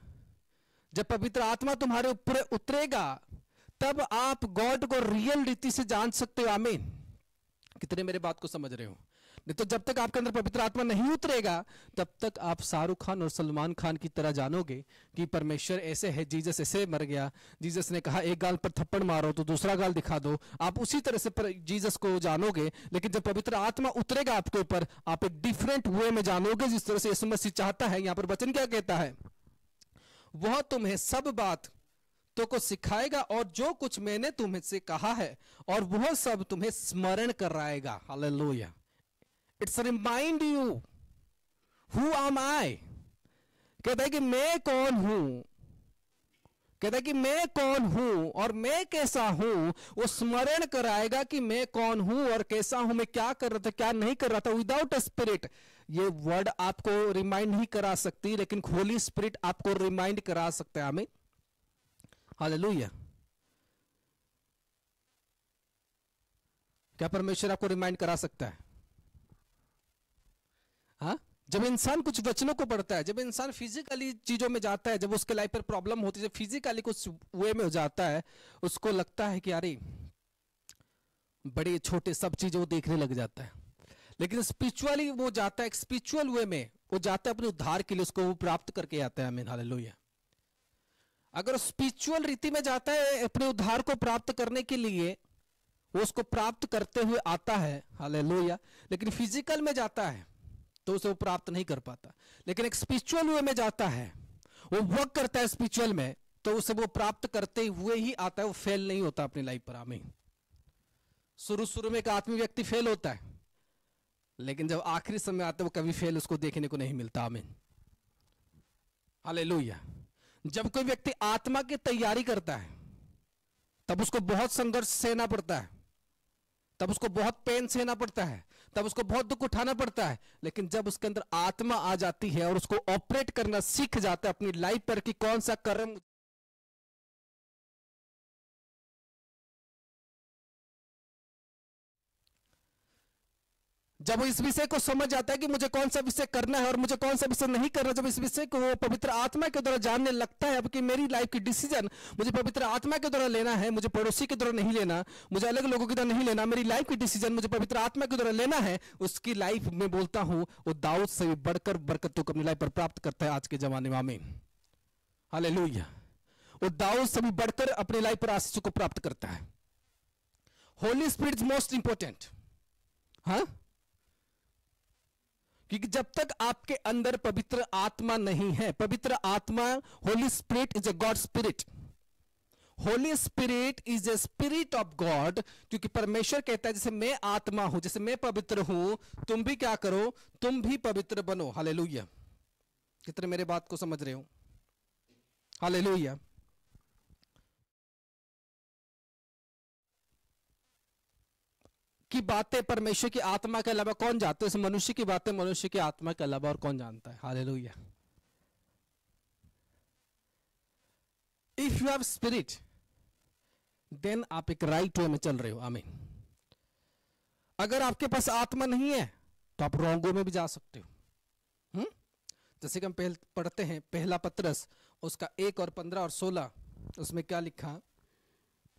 जब पवित्र आत्मा तुम्हारे ऊपर उतरेगा तब आप गॉड को रियल रीति से जान सकते हो। आमीन। कितने मेरे बात को समझ रहे हो? नहीं तो जब तक आपके अंदर पवित्र आत्मा नहीं उतरेगा तब तक आप शाहरुख खान और सलमान खान की तरह जानोगे कि परमेश्वर ऐसे है, जीसस ऐसे मर गया, जीसस ने कहा एक गाल पर थप्पड़ मारो तो दूसरा गाल दिखा दो, आप उसी तरह से जीसस को जानोगे। लेकिन जब पवित्र आत्मा उतरेगा आपके ऊपर, आप एक डिफरेंट वे में जानोगे, जिस तरह से यीशु मसीह चाहता है। यहां पर वचन क्या कहता है? वह तुम्हें सब बात तो को सिखाएगा और जो कुछ मैंने तुम्हें से कहा है और वह सब तुम्हें स्मरण कराएगा। Hallelujah. It's remind you who am I. कहता है कि मैं कौन हूं, कहता है कि मैं कौन हूं और मैं कैसा हूं। वो स्मरण कराएगा कि मैं कौन हूं और कैसा हूं, मैं क्या कर रहा था, क्या नहीं कर रहा था। विदाउट स्पिरिट ये वर्ड आपको रिमाइंड नहीं करा सकती, लेकिन होली स्पिरिट आपको रिमाइंड करा सकता है। आमीन, हालेलुया। क्या परमेश्वर आपको रिमाइंड करा सकता है? हाँ, जब इंसान कुछ वचनों को पढ़ता है, जब इंसान फिजिकली चीजों में जाता है, जब उसके लाइफ पर प्रॉब्लम होती है, जब फिजिकली कुछ वे में हो जाता है, उसको लगता है कि अरे बड़े छोटे सब चीजें वो देखने लग जाता है। लेकिन स्पिरिचुअली वो जाता है, स्पिरिचुअल वे में वो जाता है अपने उद्धार के लिए, उसको वो प्राप्त करके आता है। आमीन, हालेलुया। अगर स्पिरिचुअल रीति में जाता है अपने उद्धार को प्राप्त करने के लिए, वो उसको प्राप्त करते हुए आता है। हालेलुया। लेकिन फिजिकल में जाता है तो उसे वो प्राप्त नहीं कर पाता। लेकिन एक स्पिरिचुअल वे में जाता है, वो वर्क करता है स्पिरिचुअल में, तो उसे वो प्राप्त करते हुए ही आता है, वो फेल नहीं होता अपनी लाइफ पर। आमीन। शुरू में एक आत्मीय व्यक्ति फेल होता है, लेकिन जब आखिरी समय आता है वो कभी फेल उसको देखने को नहीं मिलता। आमीन, हालेलुया। जब कोई व्यक्ति आत्मा की तैयारी करता है तब उसको बहुत संघर्ष सहना पड़ता है, तब उसको बहुत पेन सहना पड़ता है, तब उसको बहुत दुख उठाना पड़ता है। लेकिन जब उसके अंदर आत्मा आ जाती है और उसको ऑपरेट करना सीख जाता है अपनी लाइफ पर कि कौन सा कर्म, जब वो इस विषय को समझ जाता है कि मुझे कौन सा विषय करना है और मुझे कौन सा विषय नहीं करना, जब इस विषय को वो पवित्र आत्मा के द्वारा जानने लगता है, अब कि मेरी लाइफ की डिसीजन मुझे पवित्र आत्मा के द्वारा लेना है, मुझे पड़ोसी के द्वारा नहीं लेना, मुझे अलग लोगों के द्वारा नहीं लेना, मेरी लाइफ की डिसीजन मुझे पवित्र आत्मा के द्वारा लेना है, उसकी लाइफ में बोलता हूं वो दाऊद से भी बढ़कर बरकतों को अपनी लाइफ पर प्राप्त करता है आज के जमाने में। आमीन, हालेलुया। वो दाऊद से भी बढ़कर अपनी लाइफ पर आशीष को प्राप्त करता है। Holi spirit is most important. हाँ, क्योंकि जब तक आपके अंदर पवित्र आत्मा नहीं है, पवित्र आत्मा, Holi spirit is a god spirit, Holi spirit is a spirit of God. क्योंकि परमेश्वर कहता है जैसे मैं आत्मा हूं, जैसे मैं पवित्र हूं, तुम भी क्या करो, तुम भी पवित्र बनो। हालेलुया। कितने मेरे बात को समझ रहे हो? हालेलुया। की बातें परमेश्वर की आत्मा के अलावा कौन जानता है? इस मनुष्य की बातें मनुष्य की आत्मा के अलावा और कौन जानता है? Hallelujah. If you have spirit then आप एक राइट वे में चल रहे हो। आमीन। अगर आपके पास आत्मा नहीं है तो आप रॉन्ग वे में भी जा सकते हो। जैसे कि हम पढ़ते हैं पहला पत्रस उसका 1 और 15 और 16, उसमें क्या लिखा?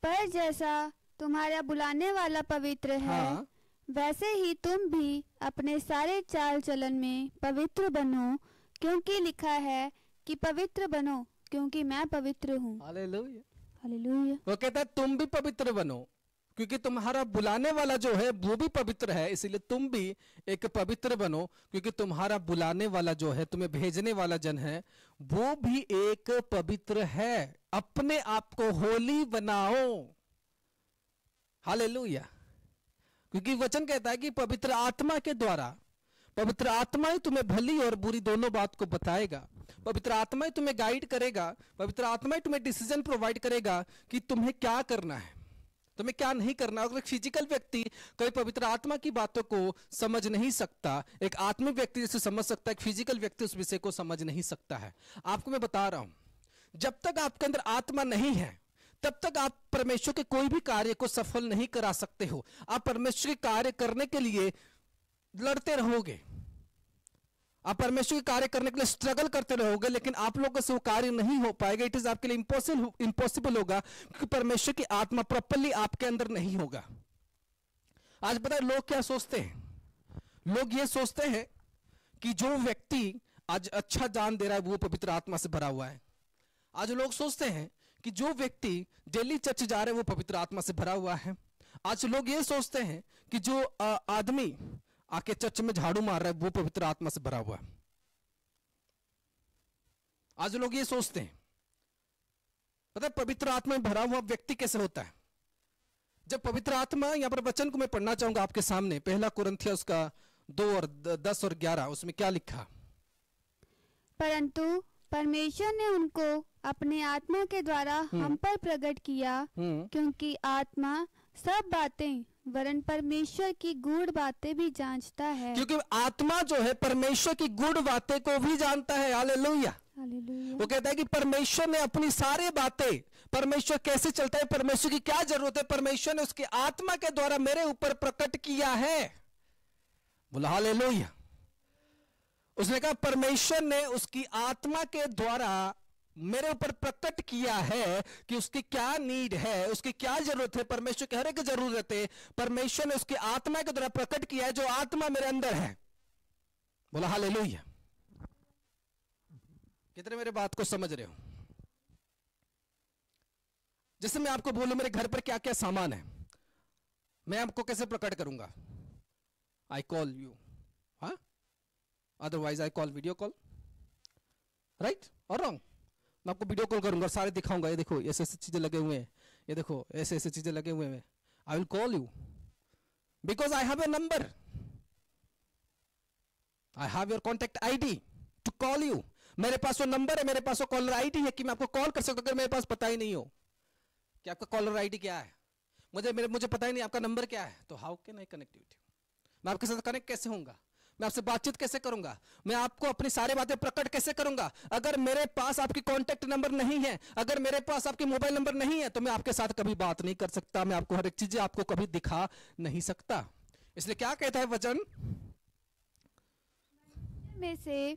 पर जैसा तुम्हारा बुलाने वाला पवित्र है, हाँ। वैसे ही तुम भी अपने सारे चाल चलन में पवित्र बनो, क्योंकि लिखा है कि पवित्र बनो क्योंकि मैं पवित्र हूँ। हालेलुया। हालेलुया। वो कहता है तुम भी पवित्र बनो क्योंकि तुम्हारा बुलाने वाला जो है वो भी पवित्र है, इसलिए तुम भी एक पवित्र बनो क्योंकि तुम्हारा बुलाने वाला जो है, तुम्हें भेजने वाला जन है, वो भी एक पवित्र है। अपने आप को होली बनाओ। हालेलुया। क्योंकि वचन कहता है कि पवित्र आत्मा के द्वारा, पवित्र आत्मा ही तुम्हें भली और बुरी दोनों बात को बताएगा, पवित्र आत्मा ही तुम्हें गाइड करेगा, पवित्र आत्मा ही तुम्हें डिसीजन प्रोवाइड करेगा कि तुम्हें क्या करना है, तुम्हें क्या नहीं करना। अगर एक फिजिकल व्यक्ति कोई पवित्र आत्मा की बातों को समझ नहीं सकता, एक आत्मिक व्यक्ति जैसे समझ सकता है, एक फिजिकल व्यक्ति उस विषय को समझ नहीं सकता है। आपको मैं बता रहा हूं, जब तक आपके अंदर आत्मा नहीं है तब तक आप परमेश्वर के कोई भी कार्य को सफल नहीं करा सकते हो। आप परमेश्वर के कार्य करने के लिए लड़ते रहोगे, आप परमेश्वर के कार्य करने के लिए स्ट्रगल करते रहोगे, लेकिन आप लोगों से वो कार्य नहीं हो पाएगा। इट इज आपके लिए इम्पॉसिबल होगा क्योंकि परमेश्वर की आत्मा प्रॉपरली आपके अंदर नहीं होगा। आज पता है लोग क्या सोचते हैं? लोग ये सोचते हैं कि जो व्यक्ति आज अच्छा दान दे रहा है वो पवित्र आत्मा से भरा हुआ है। आज लोग सोचते हैं कि जो व्यक्ति डेली चर्च जा रहे हैं वो पवित्र आत्मा से भरा हुआ है। आज लोग ये सोचते हैं कि जो आदमी आके चर्च में झाड़ू मार रहा है वो पवित्र आत्मा से भरा हुआ है। आज लोग ये सोचते हैं। पता है पवित्र आत्मा में भरा हुआ व्यक्ति कैसे होता है? जब पवित्र आत्मा, यहां पर वचन को मैं पढ़ना चाहूंगा आपके सामने, 1 कुरिन्थियों उसका 2 और 10 और 11, उसमें क्या लिखा? परंतु परमेश्वर ने उनको अपने आत्मा के द्वारा हम पर प्रकट किया, क्योंकि आत्मा सब बातें वरन परमेश्वर की गूढ़ बातें भी जांचता है। क्योंकि आत्मा जो है परमेश्वर की गूढ़ बातें को भी जानता है। हालेलुया। वो कहता है कि परमेश्वर ने अपनी सारी बातें, परमेश्वर कैसे चलता है, परमेश्वर की क्या जरूरत है, परमेश्वर ने उसकी आत्मा के द्वारा मेरे ऊपर प्रकट किया है। बोला हालेलुया। उसने कहा परमेश्वर ने उसकी आत्मा के द्वारा मेरे ऊपर प्रकट किया है कि उसकी क्या नीड है, उसकी क्या जरूरत है। परमेश्वर की हर एक जरूरत है परमेश्वर ने उसकी आत्मा के द्वारा प्रकट किया है, जो आत्मा मेरे अंदर है। बोला हालेलुया। कितने मेरे बात को समझ रहे हो? जैसे मैं आपको बोलूं मेरे घर पर क्या क्या सामान है, मैं आपको कैसे प्रकट करूंगा? आई कॉल यू, हाँ, otherwise I call video call, right और रॉन्ग? मैं आपको वीडियो कॉल करूंगा, सारे दिखाऊंगा, ये देखो ऐसे ऐसे चीजें लगे हुए हैं, ये देखो ऐसे ऐसे चीजें लगे हुए हैं। I will call you because I have a number, I have your contact ID to call you. मेरे पास वो नंबर है, मेरे पास वो कॉलर आईडी है कि मैं आपको कॉल कर सकता हूं। अगर मेरे पास पता ही नहीं हो कि आपका कॉलर आईडी क्या है, मुझे पता ही नहीं आपका नंबर क्या है, तो how can I connect with you? मैं आपके साथ कनेक्ट कैसे होऊंगा? मैं आपसे बातचीत कैसे करूंगा? मैं आपको अपनी सारी बातें प्रकट कैसे करूंगा? अगर मेरे पास आपकी कॉन्टेक्ट नंबर नहीं है, अगर मेरे पास आपकी मोबाइल नंबर नहीं है, तो मैं आपके साथ कभी बात नहीं कर सकता, मैं आपको हर एक चीज आपको कभी दिखा नहीं सकता। इसलिए क्या कहता है वचन? में से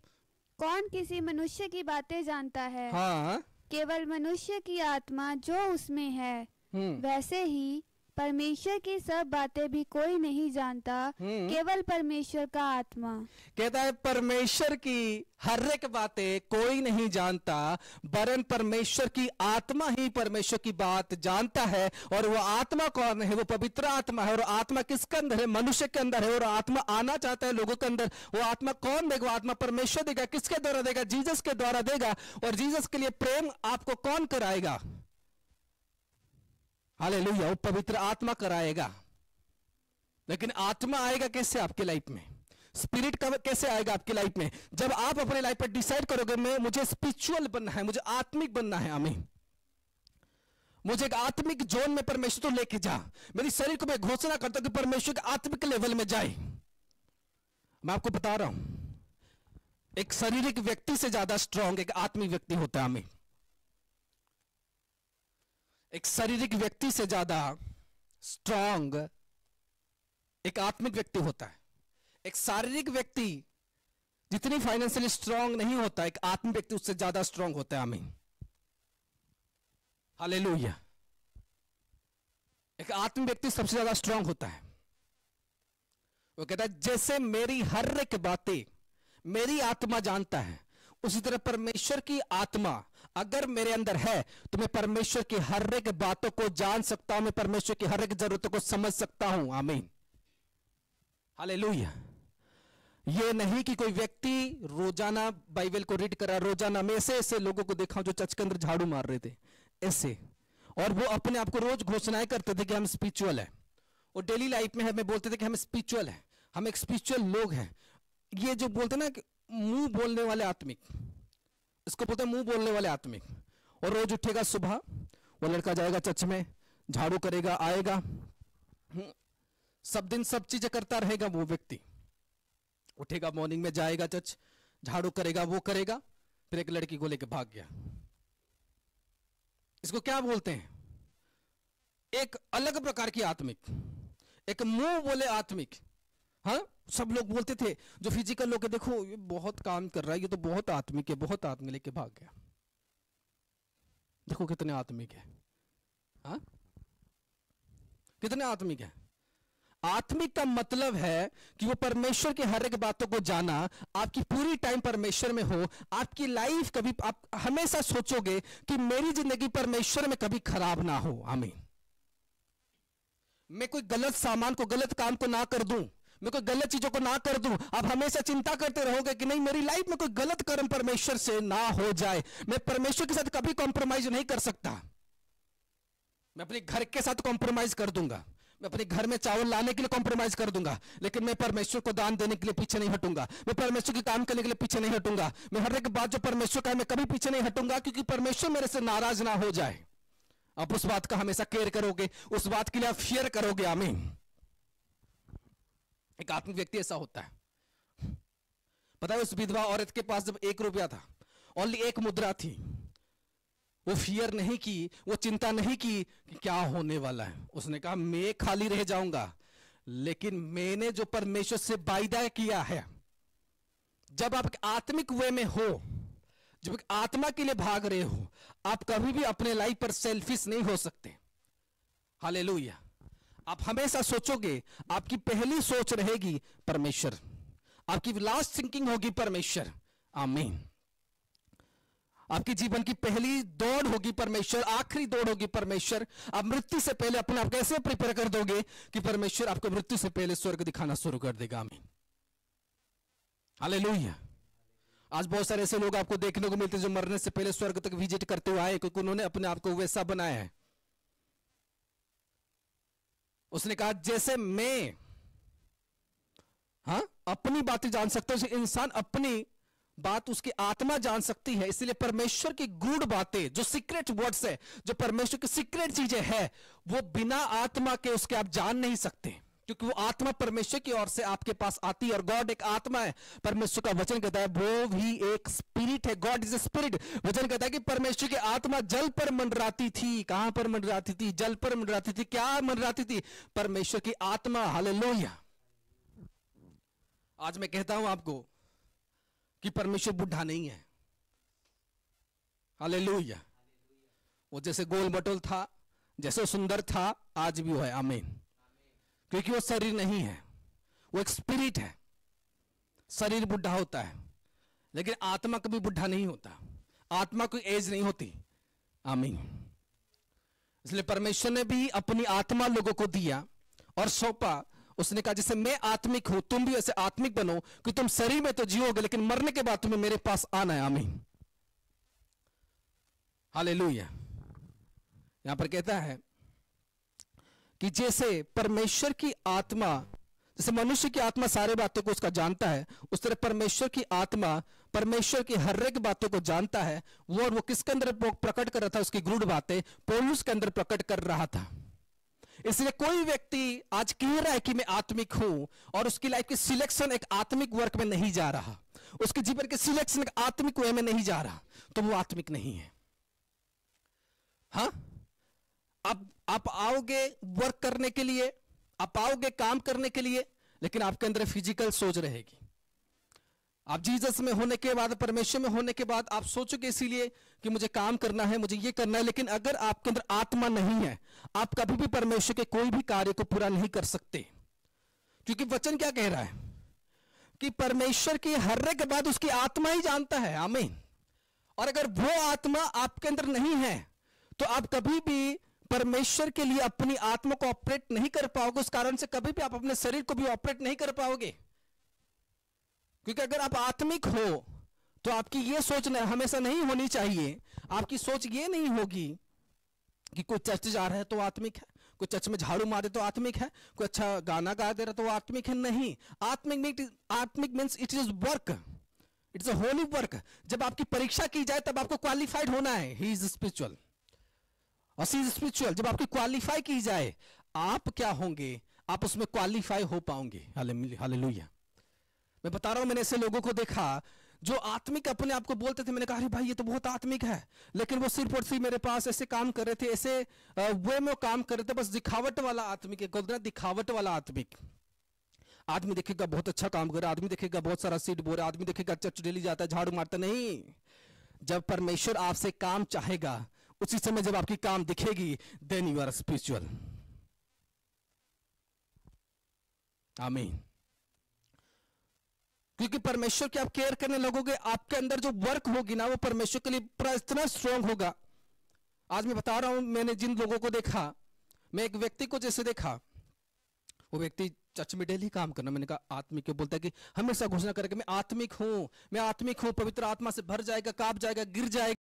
कौन किसी मनुष्य की बातें जानता है? हाँ, केवल मनुष्य की आत्मा जो उसमें है, वैसे ही परमेश्वर की सब बातें भी कोई नहीं जानता, केवल परमेश्वर का आत्मा। कहता है परमेश्वर की हर एक बातें कोई नहीं जानता, वरन परमेश्वर की आत्मा ही परमेश्वर की बात जानता है। और वो आत्मा कौन है? वो पवित्र आत्मा है। और आत्मा किसके अंदर है? मनुष्य के अंदर है। और आत्मा आना चाहता है लोगों के अंदर। वो आत्मा कौन देगा? आत्मा परमेश्वर देगा। किसके द्वारा देगा? जीसस के द्वारा देगा। और जीसस के लिए प्रेम आपको कौन कराएगा? हालेलुया, वो पवित्र आत्मा कराएगा। लेकिन आत्मा आएगा कैसे आपके लाइफ में? स्पिरिट कब कैसे आएगा आपकी लाइफ में? जब आप अपने लाइफ पर डिसाइड करोगे मैं मुझे स्पिरिचुअल बनना है, मुझे आत्मिक बनना है। आमीन। मुझे एक आत्मिक जोन में परमेश्वर तो लेके जा। मेरी शरीर को मैं घोषणा करता हूं कि परमेश्वर के आत्मिक लेवल में जाए। मैं आपको बता रहा हूं, एक शारीरिक व्यक्ति से ज्यादा स्ट्रांग एक आत्मिक व्यक्ति होता है। आमीन। एक शारीरिक व्यक्ति से ज्यादा स्ट्रांग एक आत्मिक व्यक्ति होता है। एक शारीरिक व्यक्ति जितनी फाइनेंशियली स्ट्रांग नहीं होता, एक आत्मिक व्यक्ति उससे ज्यादा स्ट्रांग होता है। आमीन। हालेलुया। एक आत्मिक व्यक्ति सबसे ज्यादा स्ट्रांग होता है। वो कहता है जैसे मेरी हर एक बातें मेरी आत्मा जानता है, उसी तरह परमेश्वर की आत्मा अगर मेरे अंदर है तो मैं परमेश्वर की हर एक बातों को जान सकता हूं, मैं परमेश्वर की हर एक जरूरतों को समझ सकता हूं। आमीन। हालेलुया। ये नहीं कि कोई व्यक्ति रोजाना बाइबल को रीड कर रहा, रोजाना मैं ऐसे लोगों को देखा जो चर्च के अंदर झाड़ू मार रहे थे ऐसे, और वो अपने आप को रोज घोषणाएं करते थे कि हम स्पिरिचुअल है। और डेली लाइफ में हमें बोलते थे कि हम स्पिरिचुअल है, हम एक स्पिरिचुअल लोग हैं। ये जो बोलते ना कि मुंह बोलने वाले आत्मिक, इसको बोलते हैं मुंह बोलने वाले आत्मिक। और रोज उठेगा सुबह, वो लड़का जाएगा चर्च में, झाड़ू करेगा, आएगा, सब दिन सब चीजें करता रहेगा। वो व्यक्ति उठेगा, मॉर्निंग में जाएगा चर्च, झाड़ू करेगा, वो करेगा, फिर एक लड़की को लेकर भाग गया। इसको क्या बोलते हैं? एक अलग प्रकार की आत्मिक, एक मुंह बोले आत्मिक। हाँ, सब लोग बोलते थे जो फिजिकल लोग, देखो ये बहुत काम कर रहा है, ये तो बहुत आत्मिक है, बहुत आत्मिक, लेके भाग गया। देखो कितने आत्मिक है। हाँ, कितने आत्मिक है। आत्मिक का मतलब है कि वो परमेश्वर की हर एक बातों को जाना, आपकी पूरी टाइम परमेश्वर में हो, आपकी लाइफ कभी, आप हमेशा सोचोगे कि मेरी जिंदगी परमेश्वर में कभी खराब ना हो। आमीन। मैं कोई गलत सामान को, गलत काम को ना कर दूं, मैं कोई गलत चीजों को ना कर दूं। आप हमेशा चिंता करते रहोगे कि नहीं मेरी लाइफ में कोई गलत कर्म परमेश्वर से ना हो जाए। मैं परमेश्वर के साथ कभी कॉम्प्रोमाइज नहीं कर सकता। मैं अपने घर के साथ कॉम्प्रोमाइज कर दूंगा, मैं अपने घर में चावल लाने के लिए कॉम्प्रोमाइज कर दूंगा, लेकिन मैं परमेश्वर को दान देने के लिए पीछे नहीं हटूंगा। मैं परमेश्वर के काम करने के लिए पीछे नहीं हटूंगा। मैं हर एक बात जो परमेश्वर का है मैं कभी पीछे नहीं हटूंगा, क्योंकि परमेश्वर मेरे से नाराज ना हो जाए। आप उस बात का हमेशा केयर करोगे, उस बात के लिए आप फियर करोगे। आमीन। एक आत्मिक व्यक्ति ऐसा होता है। पता है उस विधवा औरत के पास जब 1 रुपया था, ओनली 1 मुद्रा थी, वो फियर नहीं की, वो चिंता नहीं की कि क्या होने वाला है। उसने कहा मैं खाली रह जाऊंगा, लेकिन मैंने जो परमेश्वर से वायदा किया है। जब आप आत्मिक वे में हो, जब आत्मा के लिए भाग रहे हो, आप कभी भी अपने लाइफ पर सेल्फिश नहीं हो सकते। हालेलुया। आप हमेशा सोचोगे, आपकी पहली सोच रहेगी परमेश्वर, आपकी लास्ट थिंकिंग होगी परमेश्वर। आमीन। आपके जीवन की पहली दौड़ होगी परमेश्वर, आखिरी दौड़ होगी परमेश्वर। आप मृत्यु से पहले अपने आप कैसे प्रिपेयर कर दोगे कि परमेश्वर आपको मृत्यु से पहले स्वर्ग दिखाना शुरू कर देगा। आमीन। हालेलुया। आज बहुत सारे ऐसे लोग आपको देखने को मिलते हैं जो मरने से पहले स्वर्ग तक विजिट करते हुए आए, क्योंकि उन्होंने अपने आप को वैसा बनाया है। उसने कहा जैसे मैं अपनी बातें जान सकता हूं, इंसान अपनी बात उसकी आत्मा जान सकती है। इसलिए परमेश्वर की गूढ़ बातें, जो सीक्रेट वर्ड्स है, जो परमेश्वर की सीक्रेट चीजें हैं, वो बिना आत्मा के उसके आप जान नहीं सकते, क्योंकि वो आत्मा परमेश्वर की ओर से आपके पास आती है। और गॉड एक आत्मा है। परमेश्वर का वचन कहता है वो भी एक स्पिरिट है। God is a spirit. वचन कहता है कि परमेश्वर की आत्मा जल पर मंडराती थी। कहां पर मंडराती थी? जल पर मंडराती थी। क्या मंडराती थी? परमेश्वर की आत्मा। हालेलुया। आज मैं कहता हूं आपको कि परमेश्वर बुढ़ा नहीं है। हालेलुया। वो जैसे गोल मटोल था, जैसे सुंदर था, आज भी वो है। आमीन। क्योंकि वो शरीर नहीं है, वो एक स्पिरिट है। शरीर बुढ़ा होता है लेकिन आत्मा कभी बुढ़ा नहीं होता, आत्मा कोई एज नहीं होती। आमीन। इसलिए परमेश्वर ने भी अपनी आत्मा लोगों को दिया और सौंपा। उसने कहा जैसे मैं आत्मिक हूं तुम भी ऐसे आत्मिक बनो कि तुम शरीर में तो जियोगे लेकिन मरने के बाद तुम्हें मेरे पास आना है। आमीन। हालेलुया। यहां पर कहता है कि जैसे परमेश्वर की आत्मा, जैसे मनुष्य की आत्मा सारे बातों को उसका जानता है, उस तरह परमेश्वर की आत्मा परमेश्वर की हर एक बातों को जानता है। वो किसके अंदर प्रकट कर रहा था? उसकी गूढ़ बातें पौलुस के अंदर प्रकट कर रहा था। इसलिए कोई व्यक्ति आज कह रहा है कि मैं आत्मिक हूं और उसकी लाइफ की सिलेक्शन एक आत्मिक वर्क में नहीं जा रहा, उसके जीवन के सिलेक्शन एक आत्मिक वे में नहीं जा रहा, तो वो आत्मिक नहीं है। हाँ, आप आओगे वर्क करने के लिए, आप आओगे काम करने के लिए, लेकिन आपके अंदर फिजिकल सोच रहेगी। आप जीसस में होने के बाद, परमेश्वर में होने के बाद आप सोचोगे इसीलिए कि मुझे काम करना है, मुझे ये करना है, लेकिन अगर आपके अंदर आत्मा नहीं है आप कभी भी परमेश्वर के कोई भी कार्य को पूरा नहीं कर सकते। क्योंकि वचन क्या कह रहा है कि परमेश्वर की हर एक बात उसकी आत्मा ही जानता है। आमीन। और अगर वो आत्मा आपके अंदर नहीं है तो आप कभी भी परमेश्वर के लिए अपनी आत्मा को ऑपरेट नहीं कर पाओगे। उस कारण से कभी भी आप अपने शरीर को भी ऑपरेट नहीं कर पाओगे। क्योंकि अगर आप आत्मिक हो तो आपकी ये सोच हमेशा नहीं होनी चाहिए। आपकी सोच ये नहीं होगी कि कोई चर्च जा रहा है तो आत्मिक है, कोई चर्च में झाड़ू मारे तो आत्मिक है, कोई अच्छा गाना गा दे रहा तो आत्मिक है। नहीं, आत्मिक means it is work, it is a Holi work. जब आपकी परीक्षा की जाए तब आपको क्वालिफाइड होना है। ही इज स्पिरिचुअल और सी इज स्पिरिचुअल। जब आपकी क्वालिफाई की जाए आप क्या होंगे? आप उसमें क्वालिफाई हो पाओगे। हालेलुया। मैं बता रहा हूं, मैंने ऐसे लोगों को देखा जो आत्मिक अपने आप को बोलते थे। मैंने कहा अरे भाई ये तो बहुत आत्मिक है, लेकिन वो सिर्फ और सिर्फ मेरे पास ऐसे काम कर रहे थे, ऐसे वे में काम कर रहे थे, बस दिखावट वाला आत्मिक है। दिखावट वाला आत्मिक आदमी देखेगा बहुत अच्छा काम कर रहा है, आदमी देखेगा बहुत सारा सीट बोल रहा है, आदमी देखेगा चर्च डेली जाता है, झाड़ू मारता नहीं। जब परमेश्वर आपसे काम चाहेगा उसी समय जब आपकी काम दिखेगी, देन यू आर स्पिरिचुअल। आमीन। क्योंकि परमेश्वर की आप केयर करने लगोगे, आपके अंदर जो वर्क होगी ना वो परमेश्वर के लिए इतना स्ट्रांग होगा। आज मैं बता रहा हूं, मैंने जिन लोगों को देखा, मैं एक व्यक्ति को जैसे देखा, वो व्यक्ति चर्च में डेली काम करना। मैंने कहा आत्मिक क्यों? बोलता है कि हमेशा घोषणा करके मैं आत्मिक हूं, मैं आत्मिक हूं, पवित्र आत्मा से भर जाएगा, कांप जाएगा, गिर जाएगा।